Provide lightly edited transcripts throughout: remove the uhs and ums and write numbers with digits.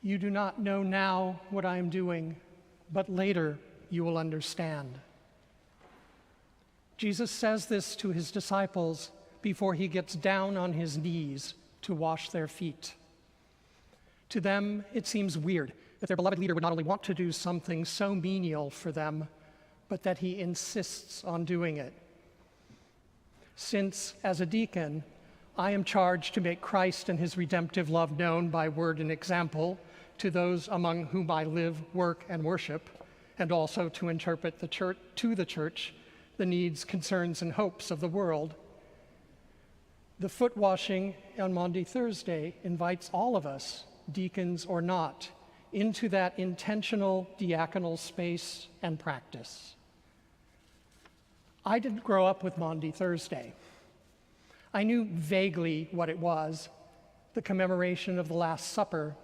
You do not know now what I am doing, but later you will understand. Jesus says this to his disciples before he gets down on his knees to wash their feet. To them, it seems weird that their beloved leader would not only want to do something so menial for them, but that he insists on doing it. Since, as a deacon, I am charged to make Christ and his redemptive love known by word and example to those among whom I live, work, and worship, and also to interpret to the church the needs, concerns, and hopes of the world. The foot washing on Maundy Thursday invites all of us, deacons or not, into that intentional diaconal space and practice. I didn't grow up with Maundy Thursday. I knew vaguely what it was, the commemoration of the Last Supper,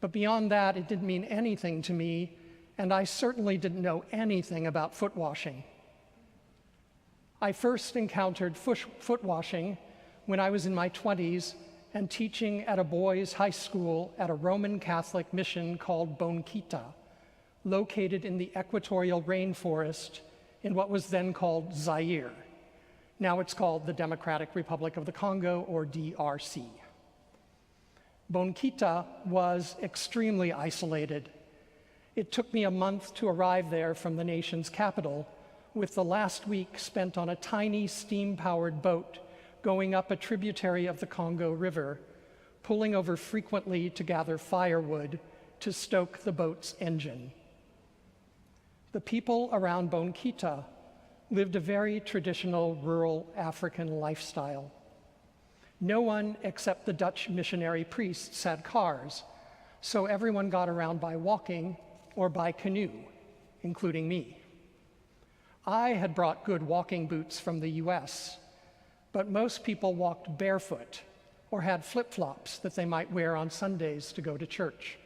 but beyond that, it didn't mean anything to me, and I certainly didn't know anything about foot washing. I first encountered foot washing when I was in my 20s and teaching at a boys' high school at a Roman Catholic mission called Bonquita, located in the equatorial rainforest in what was then called Zaire. Now it's called the Democratic Republic of the Congo, or DRC. Bonquita was extremely isolated. It took me a month to arrive there from the nation's capital, with the last week spent on a tiny steam-powered boat going up a tributary of the Congo River, pulling over frequently to gather firewood to stoke the boat's engine. The people around Bonquita lived a very traditional rural African lifestyle. No one except the Dutch missionary priests had cars, so everyone got around by walking or by canoe, including me. I had brought good walking boots from the US, but most people walked barefoot or had flip-flops that they might wear on Sundays to go to church.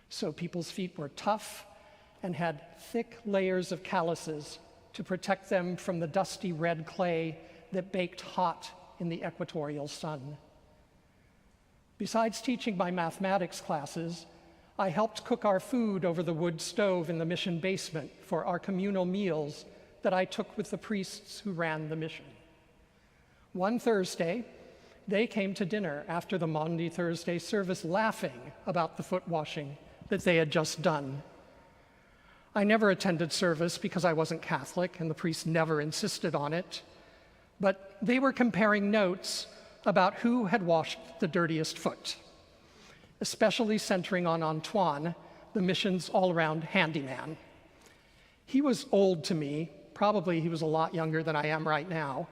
So people's feet were tough and had thick layers of calluses to protect them from the dusty red clay that baked hot in the equatorial sun. Besides teaching my mathematics classes, I helped cook our food over the wood stove in the mission basement for our communal meals that I took with the priests who ran the mission. One Thursday, they came to dinner after the Maundy Thursday service laughing about the foot washing that they had just done. I never attended service because I wasn't Catholic and the priests never insisted on it, but they were comparing notes about who had washed the dirtiest foot, especially centering on Antoine, the mission's all-around handyman. He was old to me, probably he was a lot younger than I am right now,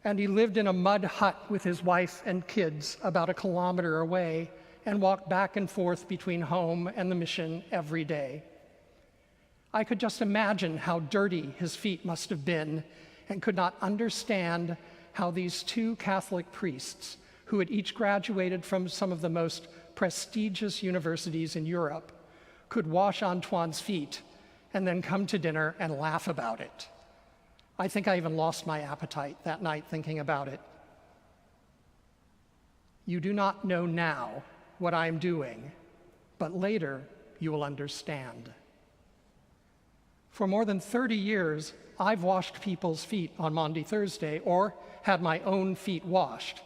and he lived in a mud hut with his wife and kids about 1 kilometer away and walked back and forth between home and the mission every day. I could just imagine how dirty his feet must have been and could not understand how these two Catholic priests, who had each graduated from some of the most prestigious universities in Europe, could wash Antoine's feet and then come to dinner and laugh about it. I think I even lost my appetite that night thinking about it. You do not know now what I am doing, but later you will understand. For more than 30 years, I've washed people's feet on Maundy Thursday or had my own feet washed,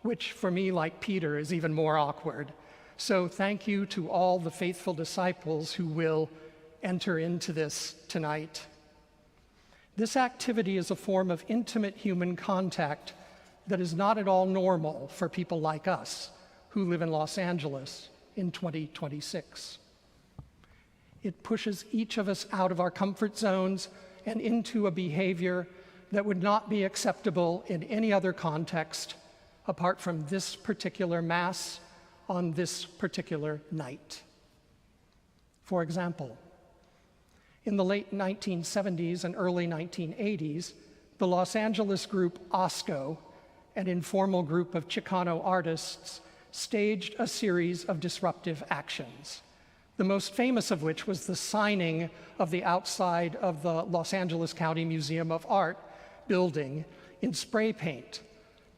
which for me, like Peter, is even more awkward. So thank you to all the faithful disciples who will enter into this tonight. This activity is a form of intimate human contact that is not at all normal for people like us who live in Los Angeles in 2026. It pushes each of us out of our comfort zones and into a behavior that would not be acceptable in any other context apart from this particular Mass on this particular night. For example, in the late 1970s and early 1980s, the Los Angeles group OSCO, an informal group of Chicano artists, staged a series of disruptive actions, the most famous of which was the signing of the outside of the Los Angeles County Museum of Art building in spray paint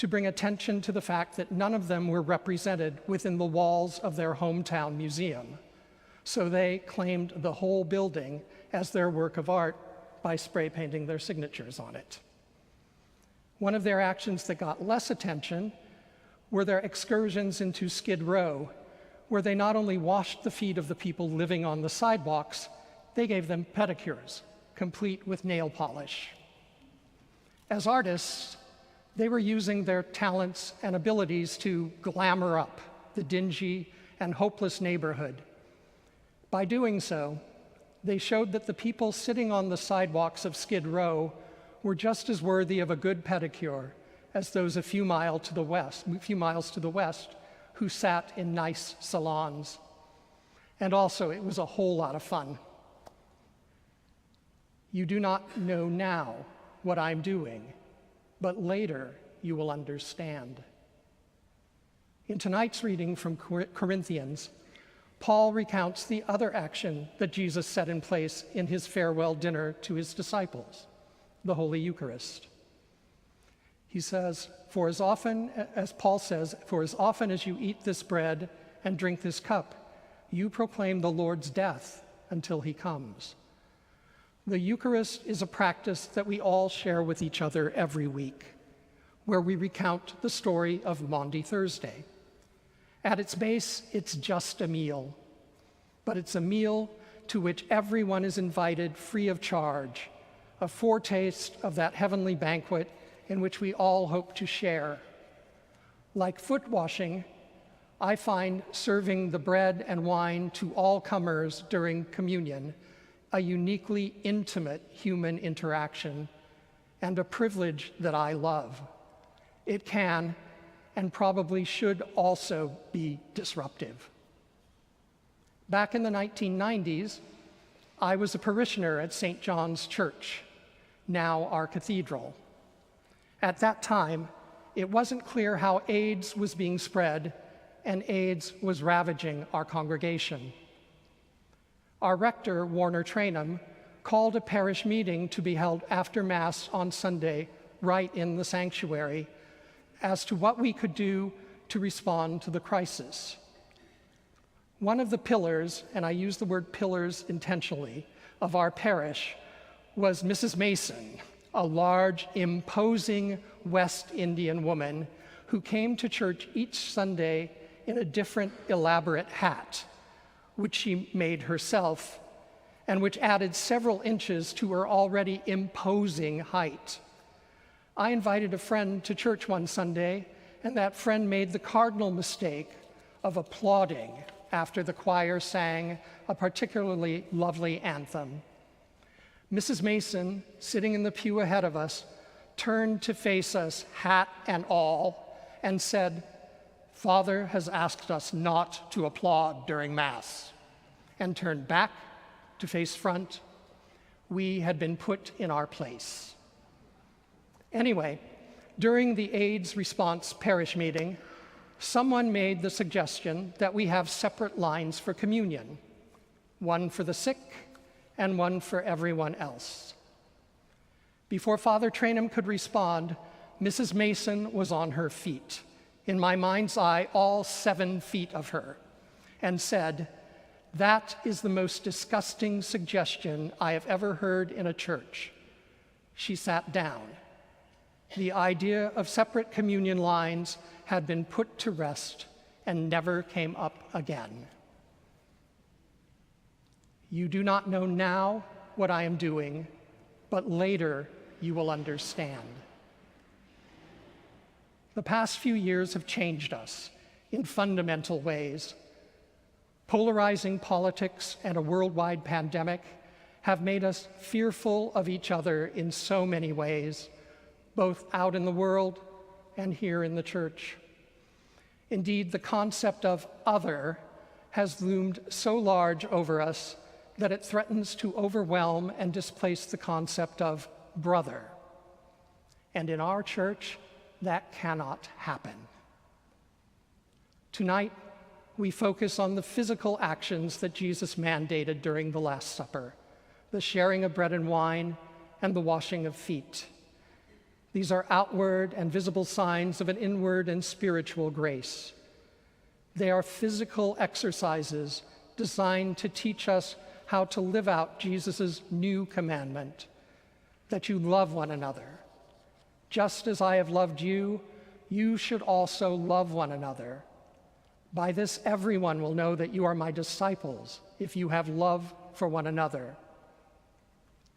to bring attention to the fact that none of them were represented within the walls of their hometown museum. So they claimed the whole building as their work of art by spray painting their signatures on it. One of their actions that got less attention were their excursions into Skid Row, where they not only washed the feet of the people living on the sidewalks, they gave them pedicures, complete with nail polish. As artists, they were using their talents and abilities to glamour up the dingy and hopeless neighborhood. By doing so, they showed that the people sitting on the sidewalks of Skid Row were just as worthy of a good pedicure as those a few miles to the west who sat in nice salons. And also, it was a whole lot of fun. You do not know now what I'm doing, but later you will understand. In tonight's reading from Corinthians, Paul recounts the other action that Jesus set in place in his farewell dinner to his disciples, the Holy Eucharist. He says, for as often as you eat this bread and drink this cup, you proclaim the Lord's death until he comes. The Eucharist is a practice that we all share with each other every week, where we recount the story of Maundy Thursday. At its base, it's just a meal, but it's a meal to which everyone is invited free of charge, a foretaste of that heavenly banquet in which we all hope to share. Like foot washing, I find serving the bread and wine to all comers during communion a uniquely intimate human interaction and a privilege that I love. It can and probably should also be disruptive. Back in the 1990s, I was a parishioner at St. John's Church, now our cathedral. At that time, it wasn't clear how AIDS was being spread, and AIDS was ravaging our congregation. Our rector, Warner Trainum, called a parish meeting to be held after Mass on Sunday, right in the sanctuary, as to what we could do to respond to the crisis. One of the pillars, and I use the word pillars intentionally, of our parish was Mrs. Mason, a large, imposing West Indian woman who came to church each Sunday in a different elaborate hat, which she made herself, and which added several inches to her already imposing height. I invited a friend to church one Sunday, and that friend made the cardinal mistake of applauding after the choir sang a particularly lovely anthem. Mrs. Mason, sitting in the pew ahead of us, turned to face us, hat and all, and said, "Father has asked us not to applaud during Mass," and turned back to face front. We had been put in our place. Anyway, during the AIDS response parish meeting, someone made the suggestion that we have separate lines for communion, one for the sick and one for everyone else. Before Father Trainum could respond, Mrs. Mason was on her feet, in my mind's eye, all 7 feet of her, and said, "That is the most disgusting suggestion I have ever heard in a church." She sat down. The idea of separate communion lines had been put to rest and never came up again. You do not know now what I am doing, but later you will understand. The past few years have changed us in fundamental ways. Polarizing politics and a worldwide pandemic have made us fearful of each other in so many ways, both out in the world and here in the church. Indeed, the concept of other has loomed so large over us that it threatens to overwhelm and displace the concept of brother. And in our church, that cannot happen. Tonight, we focus on the physical actions that Jesus mandated during the Last Supper, the sharing of bread and wine, and the washing of feet. These are outward and visible signs of an inward and spiritual grace. They are physical exercises designed to teach us how to live out Jesus' new commandment, that you love one another. Just as I have loved you, you should also love one another. By this, everyone will know that you are my disciples, if you have love for one another.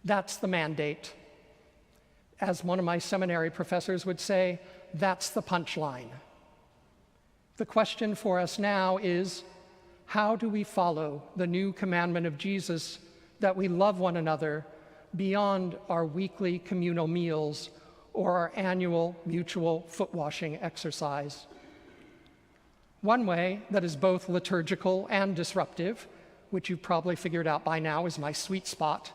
That's the mandate. As one of my seminary professors would say, that's the punchline. The question for us now is, how do we follow the new commandment of Jesus that we love one another beyond our weekly communal meals or our annual mutual foot washing exercise? One way that is both liturgical and disruptive, which you've probably figured out by now is my sweet spot,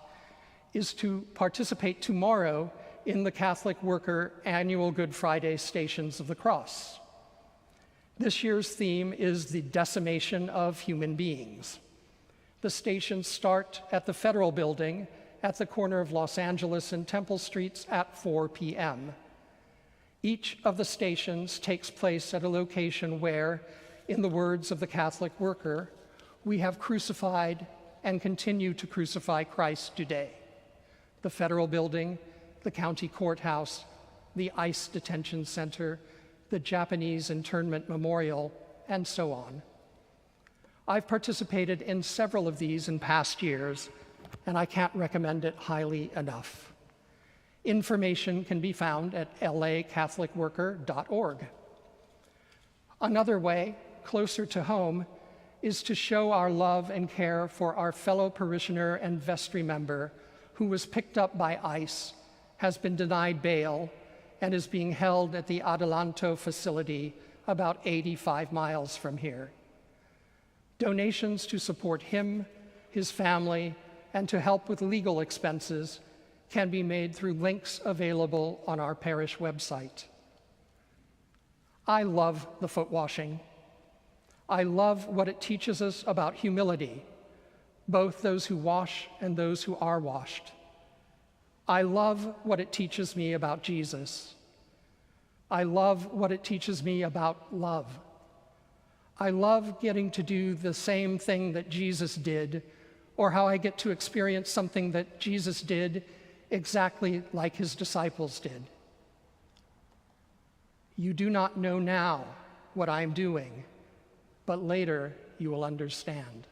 is to participate tomorrow in the Catholic Worker annual Good Friday Stations of the Cross. This year's theme is the decimation of human beings. The stations start at the Federal Building at the corner of Los Angeles and Temple Streets at 4 p.m. Each of the stations takes place at a location where, in the words of the Catholic Worker, we have crucified and continue to crucify Christ today. The Federal Building, the County Courthouse, the ICE Detention Center, the Japanese Internment Memorial, and so on. I've participated in several of these in past years, and I can't recommend it highly enough. Information can be found at lacatholicworker.org. Another way, closer to home, is to show our love and care for our fellow parishioner and vestry member who was picked up by ICE, has been denied bail, and is being held at the Adelanto facility about 85 miles from here. Donations to support him, his family, and to help with legal expenses can be made through links available on our parish website. I love the foot washing. I love what it teaches us about humility, both those who wash and those who are washed. I love what it teaches me about Jesus. I love what it teaches me about love. I love getting to do the same thing that Jesus did, or how I get to experience something that Jesus did exactly like his disciples did. You do not know now what I am doing, but later you will understand.